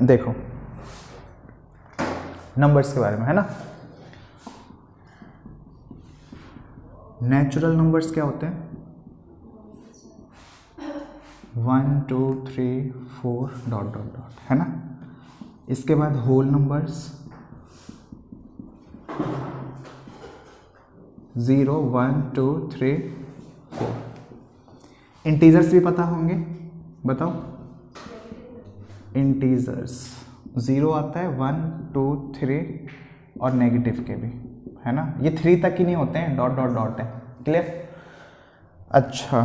देखो नंबर्स के बारे में, है ना। नेचुरल नंबर्स क्या होते हैं? 1 2 3 4 डॉट डॉट डॉट, है ना। इसके बाद होल नंबर्स 0 1 2 3 4। इंटीजर्स भी पता होंगे, बताओ। इंटीजर्स 0 आता है, 1 2 3 और नेगेटिव के भी, है ना। ये 3 तक ही नहीं होते हैं, डॉट डॉट डॉट है। क्लियर? अच्छा,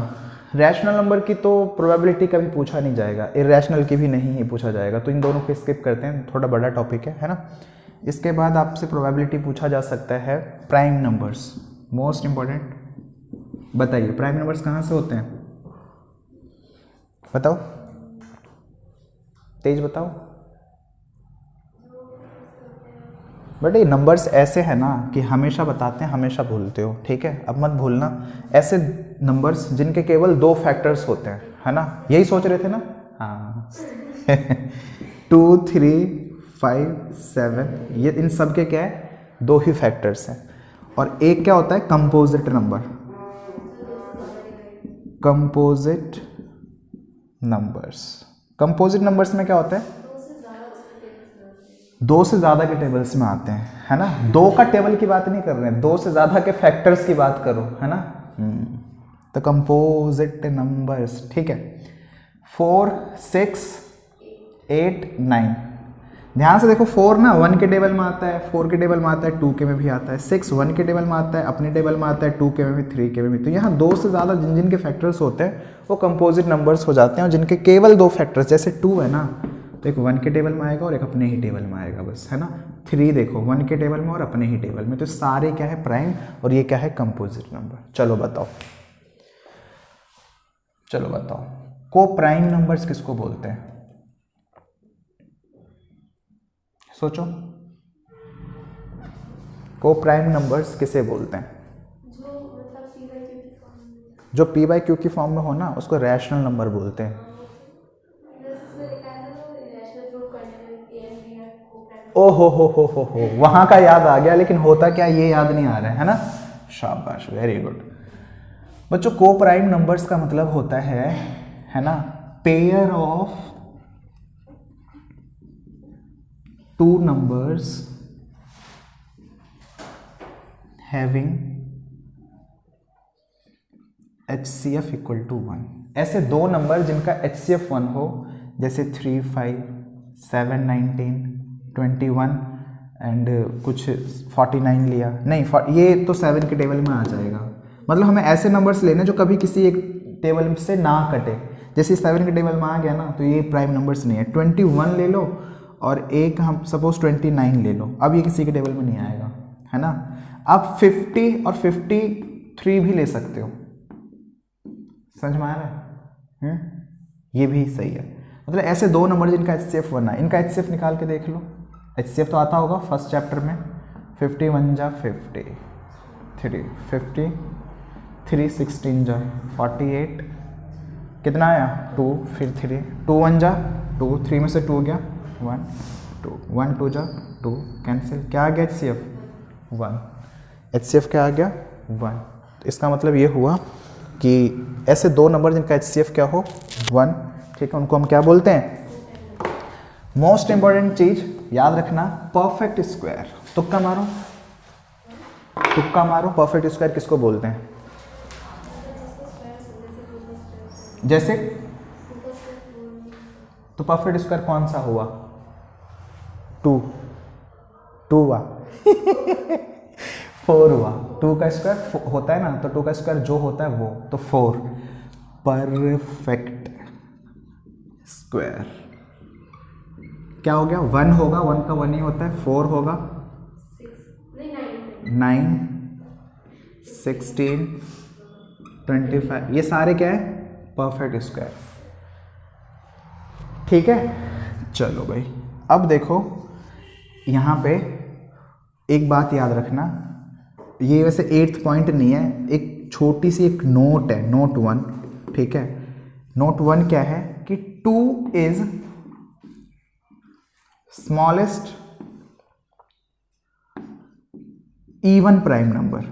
रैशनल नंबर की तो प्रोबेबिलिटी कभी पूछा नहीं जाएगा, इरेशनल की भी नहीं ही पूछा जाएगा, तो इन दोनों को स्किप करते हैं, थोड़ा बड़ा टॉपिक है ना। इसके बाद आपसे प्रोबेबिलिटी पूछा जा सकता है प्राइम नंबर्स, मोस्ट इंपॉर्टेंट। बताइए प्राइम नंबर्स कहाँ से होते हैं? बताओ, तेज बताओ। बेटे नंबर्स ऐसे है ना कि हमेशा बताते हैं, हमेशा भूलते हो, ठीक है। अब मत भूलना। ऐसे नंबर्स जिनके केवल 2 फैक्टर्स होते हैं, है ना। यही सोच रहे थे ना? हाँ 2 3 5 7, ये इन सब के क्या है? 2 ही फैक्टर्स हैं। और एक क्या होता है? Composite number. Composite numbers, composite numbers में क्या होता है? 2 से ज़्यादा के टेबल्स में आते हैं, है ना। 2 का टेबल की बात नहीं कर रहे हैं, 2 से ज़्यादा के फैक्टर्स की बात करो, है ना। तो कंपोजिट नंबर्स, ठीक है। 4 6 8 9, ध्यान से देखो। 4 ना 1 के टेबल में आता है, 4 के टेबल में आता है, 2 के में भी आता है। 6 1 के टेबल में आता है, अपने टेबल में आता है, 2 के में भी, 3 के में भी। तो यहाँ 2 से ज़्यादा जिन जिन के फैक्टर्स होते हैं वो कंपोजिट नंबर्स हो जाते हैं, और जिनके केवल 2 फैक्टर्स, जैसे 2 है ना, तो एक 1 के टेबल में आएगा और एक अपने ही टेबल में आएगा, बस, है ना। 3 देखो 1 के टेबल में और अपने ही टेबल में, तो सारे क्या है? प्राइम, और ये क्या है? Composite number. चलो बताओ, चलो बताओ, को प्राइम नंबर्स किसको बोलते हैं? सोचो, को प्राइम नंबर्स किसे बोलते हैं? जो पी बाई क्यू की फॉर्म में हो ना, उसको रैशनल नंबर बोलते हैं। ओ हो, वहां का याद आ गया, लेकिन होता क्या ये याद नहीं आ रहा है ना। शाबाश, वेरी गुड बच्चों। को प्राइम नंबर्स का मतलब होता है ना, pair of 2 numbers having HCF equal to 1। ऐसे 2 नंबर जिनका HCF 1 हो, जैसे 3 5 7 19 21 एंड कुछ 49 लिया, नहीं ये तो 7 के टेबल में आ जाएगा। मतलब हमें ऐसे नंबर्स लेने जो कभी किसी एक टेबल से ना कटे। जैसे 7 के टेबल में आ गया ना, तो ये प्राइम नंबर्स नहीं है। 21 ले लो और एक हम सपोज 29 ले लो, अब ये किसी के टेबल में नहीं आएगा, है ना। आप 50 और 53 भी ले सकते हो, समझ में आ रहा है? ये भी सही है। मतलब ऐसे 2 नंबर जिनका HCF 1 है, इनका HCF निकाल के देख लो। HCF तो आता होगा फर्स्ट चैप्टर में। 51 जा 50, 3 50, 3 16 जा 48, कितना आया? 2, फिर 3, 2 1 जा 2, 3 में से 2 गया 1 2, 1 2 जा 2, कैंसिल, क्या आ गया? HCF 1। HCF क्या आ गया? 1। तो इसका मतलब ये हुआ कि ऐसे 2 नंबर जिनका HCF क्या हो? 1, ठीक है, उनको हम क्या बोलते हैं? मोस्ट इंपॉर्टेंट चीज याद रखना, परफेक्ट स्क्वायर। तुक्का मारो, तुक्का मारो, परफेक्ट स्क्वायर किसको बोलते हैं? जैसे तो परफेक्ट स्क्वायर कौन सा हुआ? 2 हुआ 4 हुआ। 2 का स्क्वायर होता है ना, तो 2 का स्क्वायर जो होता है वो, तो 4 परफेक्ट स्क्वायर क्या हो गया? 1 होगा, 1 का 1 ही होता है। 4 होगा 9 16 25, ये सारे क्या है? परफेक्ट स्क्वायर, ठीक है। चलो भाई, अब देखो यहाँ पे एक बात याद रखना, ये वैसे 8th पॉइंट नहीं है, एक छोटी सी एक नोट है, नोट 1, ठीक है। नोट 1 क्या है कि 2 is smallest even prime number,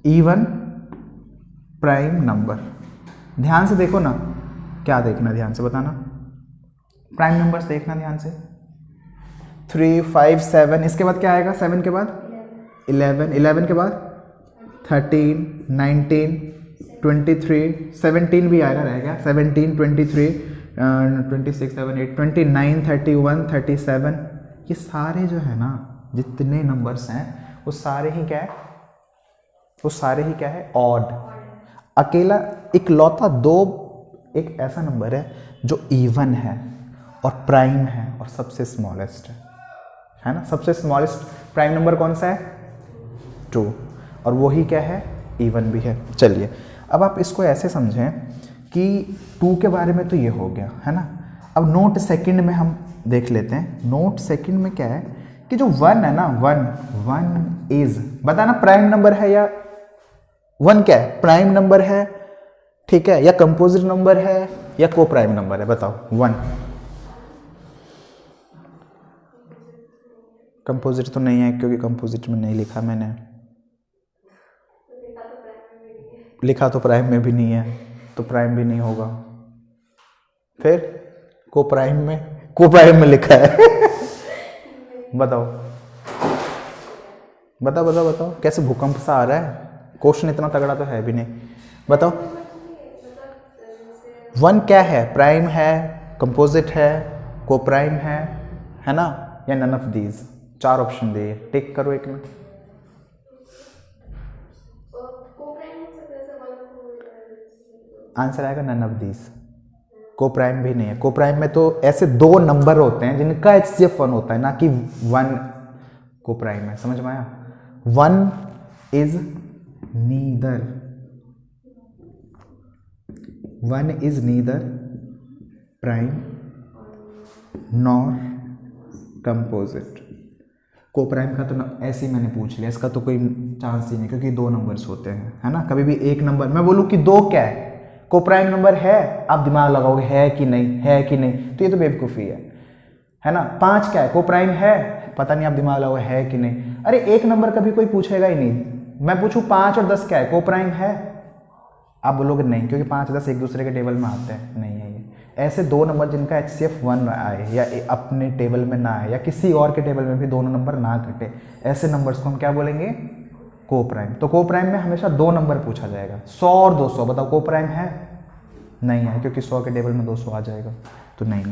even prime number. ध्यान से देखो ना, क्या देखना, ध्यान से बताना, प्राइम नंबर्स देखना ध्यान से। 3, 5, 7, इसके बाद क्या आएगा? 7 के बाद 11, 11 के बाद 13, 19, 23, 17 भी आएगा, रहेगा 17, 23, 26, 7, 8, 29, 31, 37। ये सारे जो है ना, जितने नंबर्स हैं वो सारे ही क्या है, वो सारे ही क्या है? ऑड। अकेला इकलौता दो एक ऐसा नंबर है जो इवन है और प्राइम है और सबसे स्मॉलेस्ट है ना। सबसे स्मॉलेस्ट प्राइम नंबर कौन सा है? 2, और वो ही क्या है? इवन भी है। चलिए अब आप इसको ऐसे समझें कि 2 के बारे में तो ये हो गया है ना। अब नोट सेकंड में हम देख लेते हैं। नोट सेकंड में क्या है कि जो 1 है ना, 1 इज, बताना प्राइम नंबर है या 1 क्या है? प्राइम नंबर है, ठीक है, या कंपोजिट नंबर है या को प्राइम नंबर है? बताओ। 1 कंपोजिट तो नहीं है, क्योंकि कंपोजिट में नहीं लिखा मैंने, लिखा तो प्राइम में भी नहीं है, तो प्राइम भी नहीं होगा। फिर को प्राइम में लिखा है। बताओ बताओ बताओ बताओ, कैसे भूकंप सा आ रहा है? क्वेश्चन इतना तगड़ा तो है भी नहीं। बताओ 1 क्या है? प्राइम है, कंपोजिट है, को प्राइम है ना, या नन ऑफ दीज? 4 ऑप्शन दिए, टिक करो एक में। आंसर आएगा नन ऑफ दीज। को प्राइम भी नहीं है। को प्राइम में तो ऐसे 2 नंबर होते हैं जिनका HCF 1 होता है, ना कि 1 को प्राइम है। समझ में आया? 1 is neither prime nor composite. को प्राइम का तो ऐसे ही मैंने पूछ लिया, इसका तो कोई चांस ही नहीं, क्योंकि 2 नंबर्स होते हैं, है ना। कभी भी एक नंबर मैं बोलूँ कि 2 क्या है, को प्राइम नंबर है, आप दिमाग लगाओगे है कि नहीं, है कि नहीं, तो ये तो बेवकूफ़ी है ना। 5 क्या है? को प्राइम है, पता नहीं, आप दिमाग लगाओगे है कि नहीं। अरे एक नंबर कभी कोई पूछेगा ही नहीं। मैं पूछूं 5 और 10 क्या है? को प्राइम है, आप बोलोगे नहीं, क्योंकि 5 10 एक दूसरे के टेबल में आते हैं, नहीं है ये। ऐसे 2 नंबर जिनका HCF 1 आए या अपने टेबल में ना आए या किसी और के टेबल में भी दोनों नंबर ना कटे, ऐसे नंबर्स को हम क्या बोलेंगे? को प्राइम। तो को प्राइम में हमेशा 2 नंबर पूछा जाएगा, 100 और 200। बताओ को प्राइम है? नहीं है, क्योंकि 100 के टेबल में 200 आ जाएगा, तो नहीं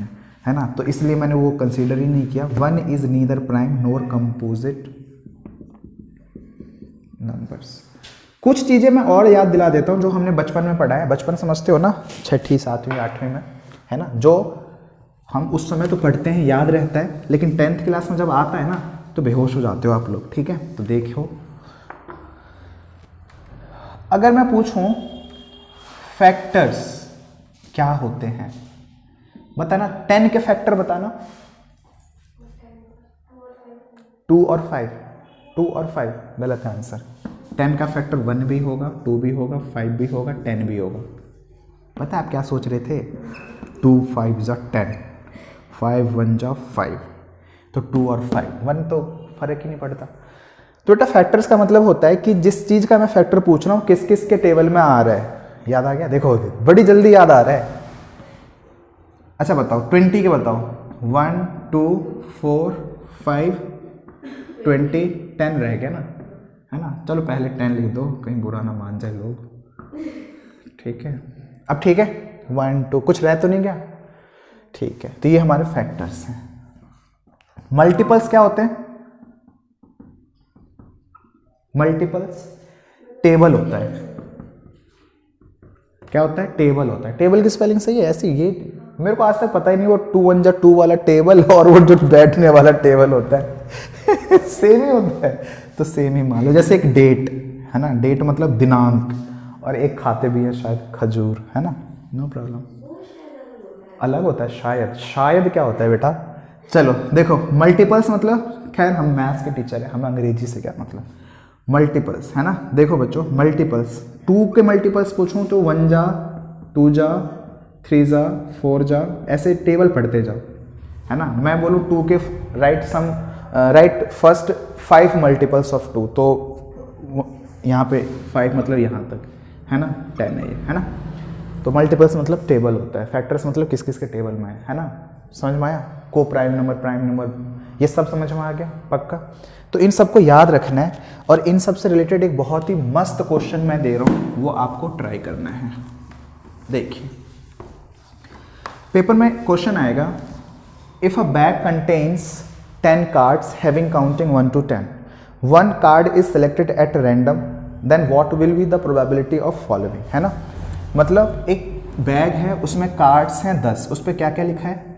है ना। तो इसलिए मैंने वो कंसीडर ही नहीं किया। 1 is neither prime NOR composite numbers. कुछ चीज़ें मैं और याद दिला देता हूँ जो हमने बचपन में पढ़ा है। बचपन समझते हो ना, 6ठी 7वीं 8वीं में, है ना, जो हम उस समय तो पढ़ते हैं, याद रहता है, लेकिन 10th क्लास में जब आता है ना तो बेहोश हो जाते हो आप लोग, ठीक है। तो देखो, अगर मैं पूछूं फैक्टर्स क्या होते हैं, बताना। 10 के फैक्टर बताना। 2 और 5, 2 और 5 गलत है आंसर। 10 का फैक्टर 1 भी होगा, 2 भी होगा, 5 भी होगा, 10 भी होगा। पता है आप क्या सोच रहे थे? 2 5 जा 10, 5 1 जा 5, तो 2 और 5 1 तो फर्क ही नहीं पड़ता। तो बेटा फैक्टर्स का मतलब होता है कि जिस चीज़ का मैं फैक्टर पूछ रहा हूँ किस किस के टेबल में आ रहा है। याद आ गया? देखो बड़ी जल्दी याद आ रहा है। अच्छा बताओ 20 के बताओ। 1 2 4 5 20 10 रह गया ना, है ना। चलो पहले 10 लिख दो, कहीं बुरा ना मान जाए लोग, ठीक है। अब ठीक है, 1 2 कुछ रह तो नहीं गया, ठीक है। तो ये हमारे फैक्टर्स हैं। मल्टीपल्स क्या होते हैं? मल्टीपल्स टेबल होता है। क्या होता है? टेबल होता है। टेबल की स्पेलिंग सही है ऐसी, ये मेरे को आज तक पता ही नहीं। वो 2 1 जा 2 वाला टेबल और वो जो बैठने वाला टेबल होता है सेम ही होता है, तो सेम ही मान लो। जैसे एक डेट है ना, डेट मतलब दिनांक, और एक खाते भी है शायद खजूर, है ना, नो प्रॉब्लम। अलग होता है शायद। शायद क्या होता है बेटा? चलो देखो, मल्टीपल्स मतलब, खैर हम मैथ्स के टीचर हैं, हमें अंग्रेजी से क्या मतलब। मल्टीपल्स है ना। देखो बच्चों, मल्टीपल्स 2 के मल्टीपल्स पूछूं तो 1 जा 2 जा 3 जा 4 जा, ऐसे टेबल पढ़ते जाओ, है ना। मैं बोलूँ 2 के राइट फर्स्ट 5 मल्टीपल्स ऑफ 2, तो यहाँ पे 5 मतलब यहाँ तक, है ना, 10 है ये, है ना। तो मल्टीपल्स मतलब टेबल होता है, फैक्टर्स मतलब किस किस के टेबल में है ना। समझ में आया? को प्राइम नंबर, प्राइम नंबर, ये सब समझ में आ गया पक्का। तो इन सबको याद रखना है, और इन सब से रिलेटेड एक बहुत ही मस्त क्वेश्चन मैं दे रहा हूँ, वो आपको ट्राई करना है। देखिए पेपर में क्वेश्चन आएगा, if a bag contains 10 cards having counting 1 to 10, 1 card is selected at random, then what will be the probability of following, है ना। मतलब एक बैग है, उसमें कार्ड्स हैं 10, उस पर क्या क्या लिखा है,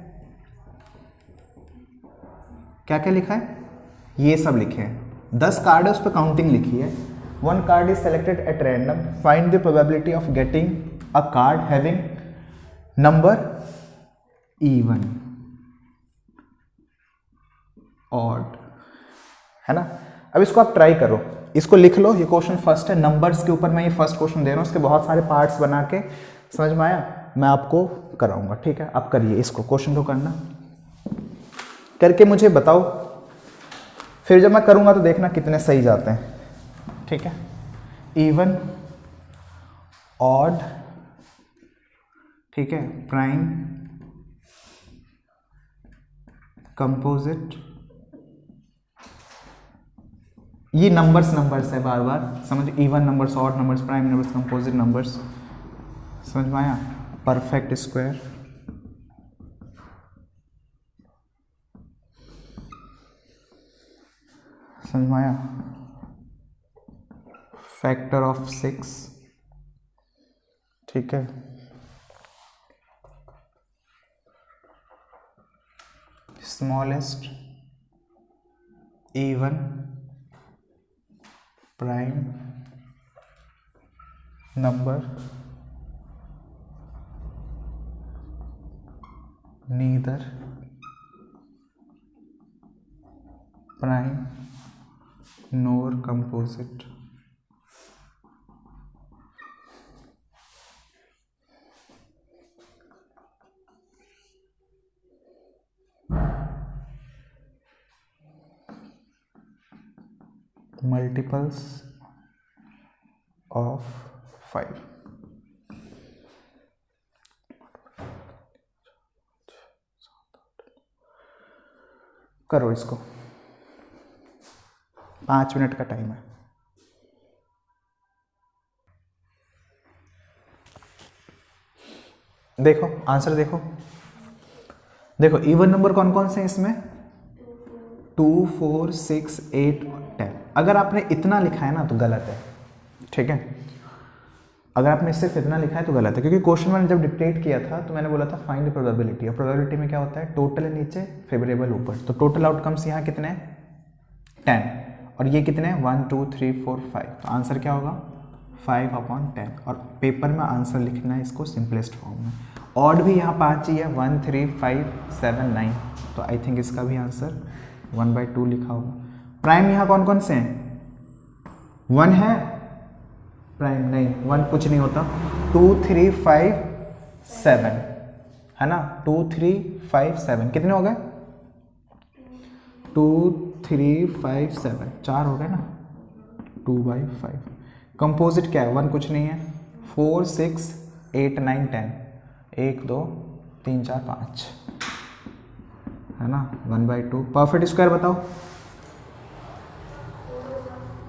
क्या क्या लिखा है, ये सब लिखे हैं। 10 कार्ड है, उस पर काउंटिंग लिखी है। 1 card is selected at random, find the probability of getting a card having number even odd, है ना। अब इसको आप ट्राई करो, इसको लिख लो, ये क्वेश्चन फर्स्ट है, नंबर्स के ऊपर मैं ये फर्स्ट क्वेश्चन दे रहा हूँ, उसके बहुत सारे पार्ट्स बना के, समझ में आया, मैं आपको कराऊंगा, ठीक है। आप करिए इसको, क्वेश्चन को करना, करके मुझे बताओ, फिर जब मैं करूंगा तो देखना कितने सही जाते हैं, ठीक है। इवन, ऑड, ठीक है, प्राइम, कंपोजिट, ये नंबर्स है, बार बार समझ, even numbers, odd numbers, prime numbers, composite numbers, समझ में आया। परफेक्ट स्क्वायर, समझ में आया। फैक्टर ऑफ 6, ठीक है। Smallest, even, prime number, neither prime NOR composite, multiples of 5। करो इसको, 5 मिनट का टाइम है। देखो आंसर, देखो इवन नंबर कौन कौन से हैं इसमें, 2, 4, 6, 8, 10। अगर आपने इतना लिखा है ना तो गलत है, ठीक है। अगर आपने सिर्फ इतना लिखा है तो गलत है, क्योंकि क्वेश्चन मैंने जब डिक्टेट किया था तो मैंने बोला था फाइंड प्रोबेबिलिटी, और प्रोबेबिलिटी में क्या होता है, टोटल है नीचे, फेवरेबल ऊपर, तो टोटल आउटकम्स यहाँ कितने हैं, 10, और ये कितने हैं, 1, 2, 3, 4, 5, तो आंसर क्या होगा, 5/10। और पेपर में आंसर लिखना है इसको सिंपलेस्ट फॉर्म में। ऑड भी यहाँ 5 ही है, 1, 3, 5, 7, 9, तो आई थिंक इसका भी आंसर 1/2 लिखा होगा। प्राइम यहाँ कौन कौन से हैं, 1 है, प्राइम नहीं, 1 कुछ नहीं होता, 2, 3, 5, 7, है ना, 2, 3, 5, 7 कितने हो गए, 2, 3, 5, 7, 4 हो गए ना, 2/5। कंपोजिट क्या है, 1 कुछ नहीं है, 4, 6, 8, 9, 10, 1, 2, 3, 4, 5, है ना, 1/2। परफेक्ट स्क्वायर बताओ,